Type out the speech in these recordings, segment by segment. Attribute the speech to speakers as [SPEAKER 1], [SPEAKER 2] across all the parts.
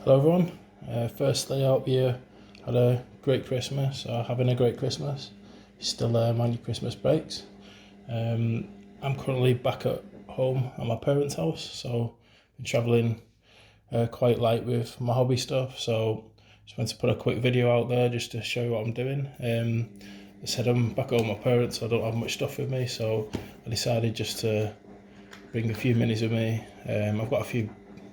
[SPEAKER 1] Hello everyone, firstly I hope you had a great Christmas or having a great Christmas. Still mind your Christmas breaks. I'm currently back at home at my parents' house, so been travelling quite light with my hobby stuff, so just wanted to put a quick video out there just to show you what I'm doing. I said I'm back at home with my parents, so I don't have much stuff with me, so I decided just to bring a few minis with me. I've got a few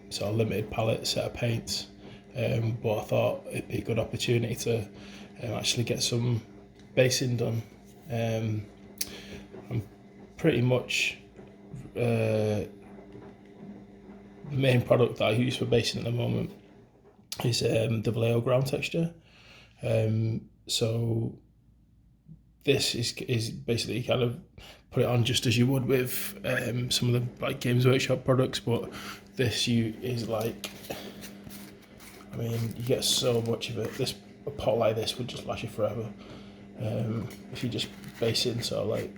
[SPEAKER 1] sort of limited palette set of paints, but I thought it'd be a good opportunity to actually get some basing done. I'm pretty much the main product that I use for basing at the moment is the Vallejo Ground Texture. So this is basically kind of put it on just as you would with some of the like Games Workshop products, but this is like, I mean, you get so much of it. A pot like this would just last you forever. If you just base it in sort of like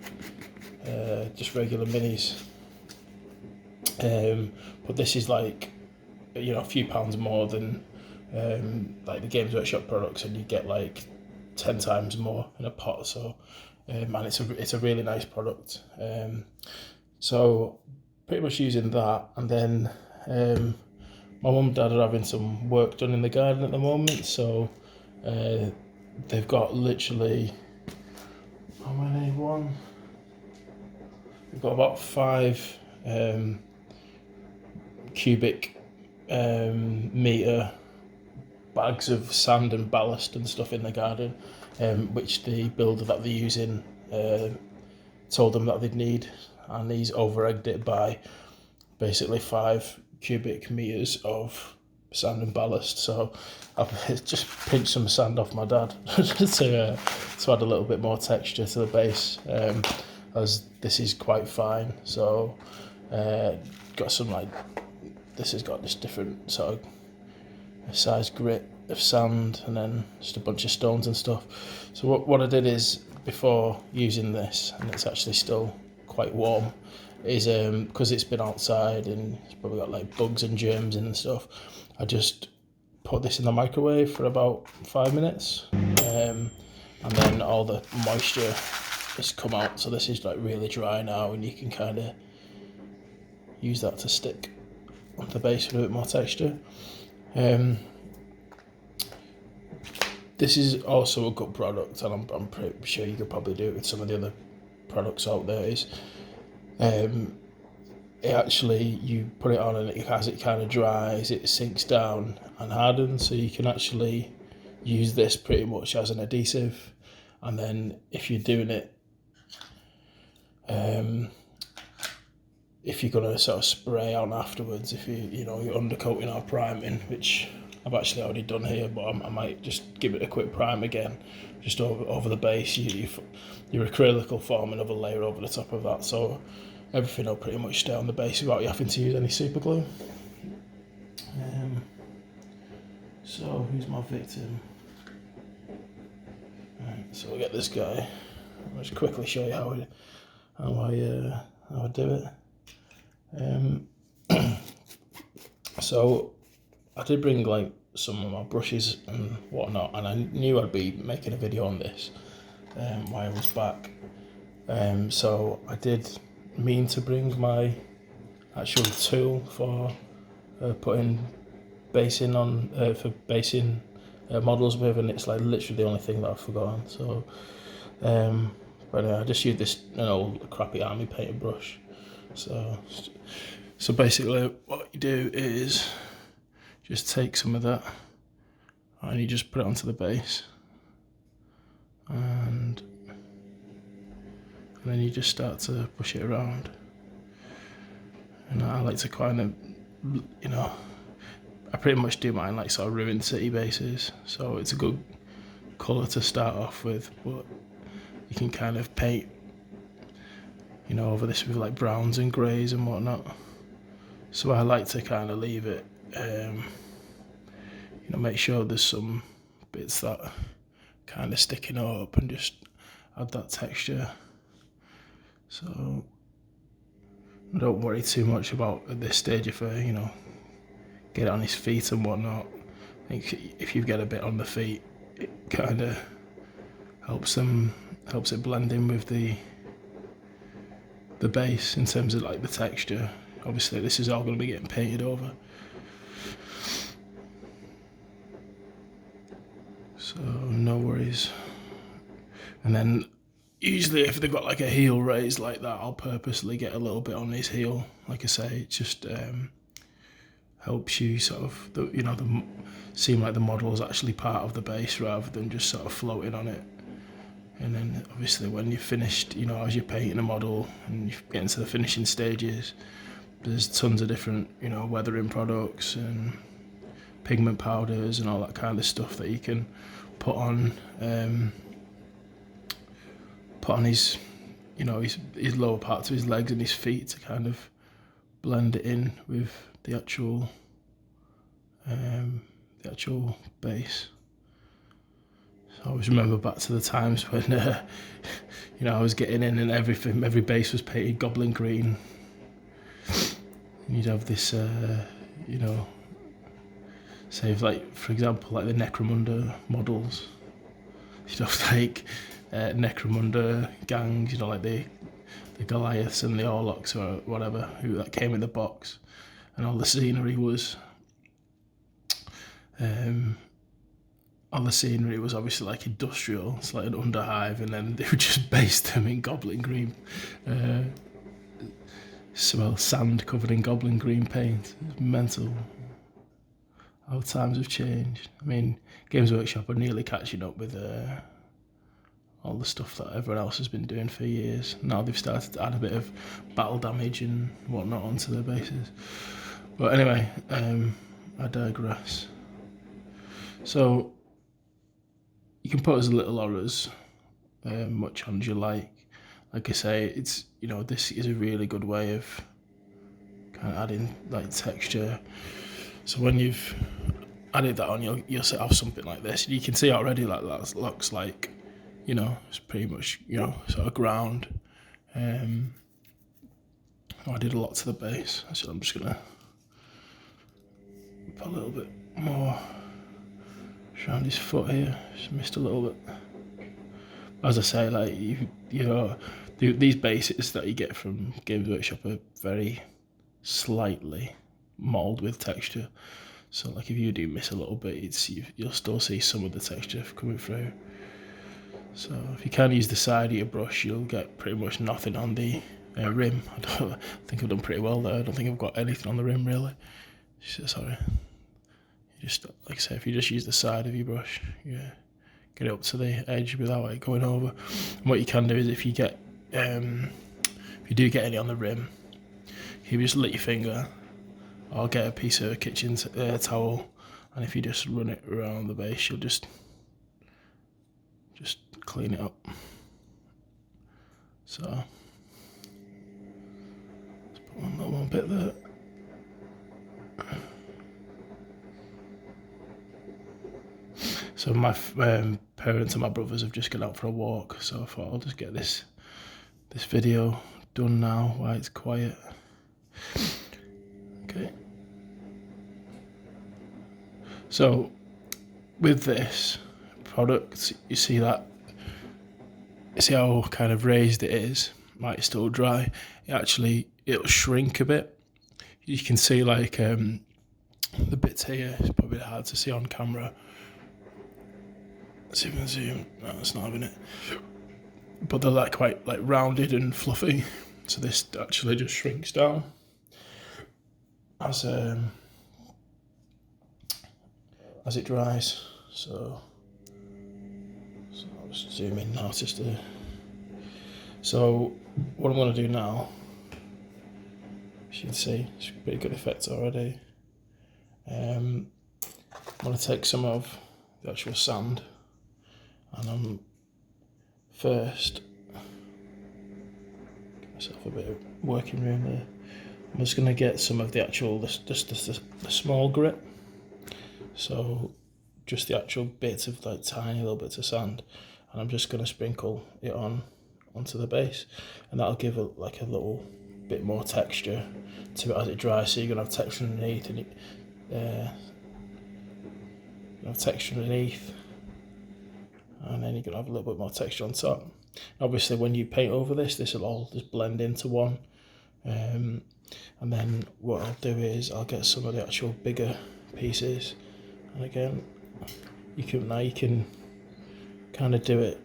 [SPEAKER 1] just regular minis. But this is like, you know, a few pounds more than like the Games Workshop products, and you get like 10 times more in a pot. So and it's a really nice product. So pretty much using that, and then my mum and dad are having some work done in the garden at the moment, so they've got literally, how many? They've got about 5 cubic metre bags of sand and ballast and stuff in the garden, which the builder that they're using told them that they'd need, and he's over-egged it by basically 5 cubic metres of sand and ballast. So I've just pinched some sand off my dad to add a little bit more texture to the base, as this is quite fine. So got some, like, this has got this different sort of size grit of sand, and then just a bunch of stones and stuff. So what I did is, before using this, and it's actually still quite warm, is because it's been outside and it's probably got like bugs and germs in and stuff, I just put this in the microwave for about 5 minutes, and then all the moisture has come out. So this is like really dry now, and you can kind of use that to stick on the base with a bit more texture. This is also a good product, and I'm pretty sure you could probably do it with some of the other products out there. Is it actually, you put it on and as it kind of dries, it sinks down and hardens, so you can actually use this pretty much as an adhesive. And then if you're doing it, if you're gonna sort of spray on afterwards, if you're undercoating or priming, which I've actually already done here, but I might just give it a quick prime again, just over the base. Your acrylic will form another layer over the top of that, so everything will pretty much stay on the base without you having to use any super glue. So who's my victim? Right, so we'll get this guy. I'll just quickly show you how I do it. So I did bring like some of my brushes and whatnot, and I knew I'd be making a video on this while I was back. So I did mean to bring my actual tool for putting basing on, for basing models with, and it's like literally the only thing that I've forgotten. So but I just used an old crappy army painted brush. So basically what you do is just take some of that and you just put it onto the base, and then you just start to push it around. And I like to kind of, I pretty much do mine like sort of ruined city bases, so it's a good colour to start off with, but you can kind of paint, over this with like browns and greys and whatnot. So I like to kind of leave it, make sure there's some bits that kind of sticking up, and just add that texture. So don't worry too much about at this stage if get it on his feet and whatnot. I think if you get a bit on the feet, it kind of helps it blend in with the base in terms of like the texture. Obviously this is all going to be getting painted over, so no worries. And then usually if they've got like a heel raised like that, I'll purposely get a little bit on his heel. Like I say, it just helps you sort of, seem like the model is actually part of the base rather than just sort of floating on it. And then obviously when you're finished, as you're painting a model and you get into the finishing stages, there's tons of different, weathering products and pigment powders and all that kind of stuff that you can put on his, his lower parts of his legs and his feet to kind of blend it in with the actual base. I always remember back to the times when, I was getting in and every base was painted goblin green. And you'd have this, say like, for example, like the Necromunda models. You'd have like Necromunda gangs, like the Goliaths and the Orlocks or whatever, that came in the box. And all the scenery was obviously like industrial. It's like an underhive, and then they would just base them in goblin green, sand covered in goblin green paint. It's mental. How times have changed. I mean, Games Workshop are nearly catching up with all the stuff that everyone else has been doing for years. Now they've started to add a bit of battle damage and whatnot onto their bases. But anyway, I digress. So you can put as little or as much on as you like. Like I say, it's this is a really good way of kind of adding like texture. So when you've added that on, you'll have something like this. You can see already like that looks like, it's pretty much sort of ground. I did a lot to the base, so I'm just gonna put a little bit more around his foot here. Just missed a little bit. As I say, like these bases that you get from Games Workshop are very slightly mould with texture. So like if you do miss a little bit, you'll still see some of the texture coming through. So if you can use the side of your brush, you'll get pretty much nothing on the rim. I think I've done pretty well there. I don't think I've got anything on the rim really. Sorry. You just, like I say, if you just use the side of your brush, get it up to the edge without it going over. And what you can do is if you do get any on the rim, you just lick your finger or get a piece of kitchen towel, and if you just run it around the base, you'll just clean it up. So let's put one little bit there. So my parents and my brothers have just gone out for a walk, so I thought I'll just get this video done now while it's quiet. Okay. So with this product, you see how kind of raised it is, might still dry. It'll shrink a bit. You can see like the bits here, it's probably hard to see on camera. Let's see if I can zoom. No, it's not having it. But they're like quite like rounded and fluffy. So this actually just shrinks down as it dries. So I'll just zoom in now just to. So what I'm going to do now, as you can see, it's a pretty good effect already. I'm going to take some of the actual sand, and I'm first give myself a bit of working room there. I'm just going to get some of the actual the small grit. So just the actual bits of like tiny little bits of sand, and I'm just going to sprinkle it onto the base, and that'll give a little bit more texture to it as it dries. So you're going to have texture underneath, and have texture underneath, and then you're going to have a little bit more texture on top. Obviously when you paint over this will all just blend into one. And then what I'll do is I'll get some of the actual bigger pieces, and again you can kind of do it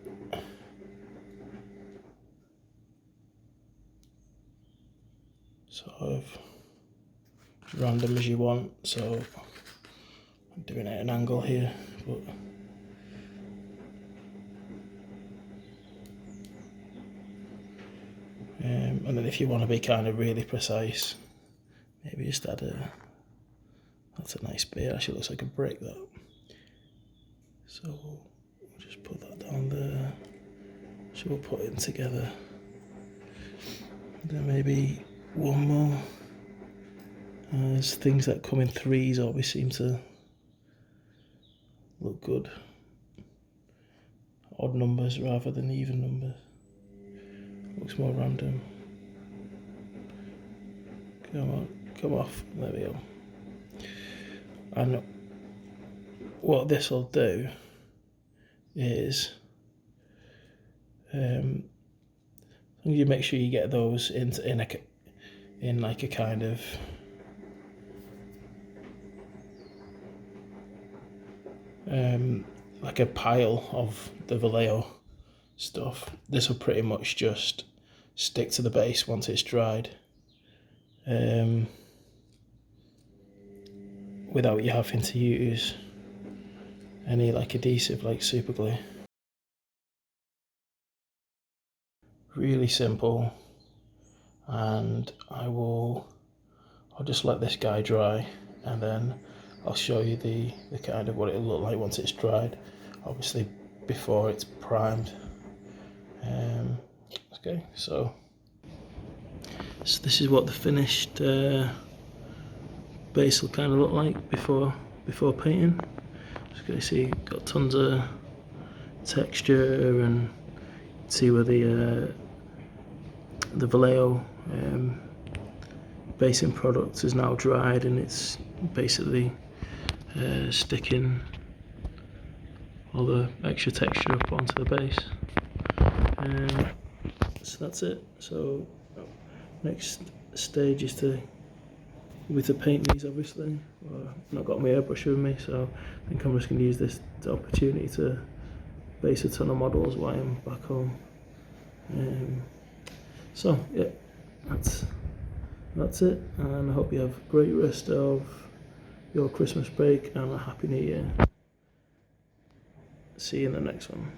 [SPEAKER 1] sort of random as you want. So I'm doing it at an angle here, but and then if you want to be kind of really precise, maybe just add that's a nice bit, actually looks like a brick, that. So we'll just put that down there, so we'll put it together. And then maybe one more. There's things that come in threes always seem to look good. Odd numbers rather than even numbers. Looks more random. Come on, come off. There we go. And what this will do is, you make sure you get those in like a kind of like a pile of the Vallejo stuff. This will pretty much just stick to the base once it's dried, without you having to use any like adhesive like super glue. Really simple, and I'll just let this guy dry, and then I'll show you the kind of what it'll look like once it's dried, obviously before it's primed. Okay, so this is what the finished base will kind of look like before painting. Just going to see, got tons of texture, and see where the Vallejo basing product is now dried, and it's basically sticking all the extra texture up onto the base. So that's it. So next stage is to paint these, obviously. Well, I've not got my airbrush with me, so I think I'm just going to use this opportunity to base a ton of models while I'm back home. So yeah, that's it, and I hope you have a great rest of your Christmas break and a happy New Year. See you in the next one.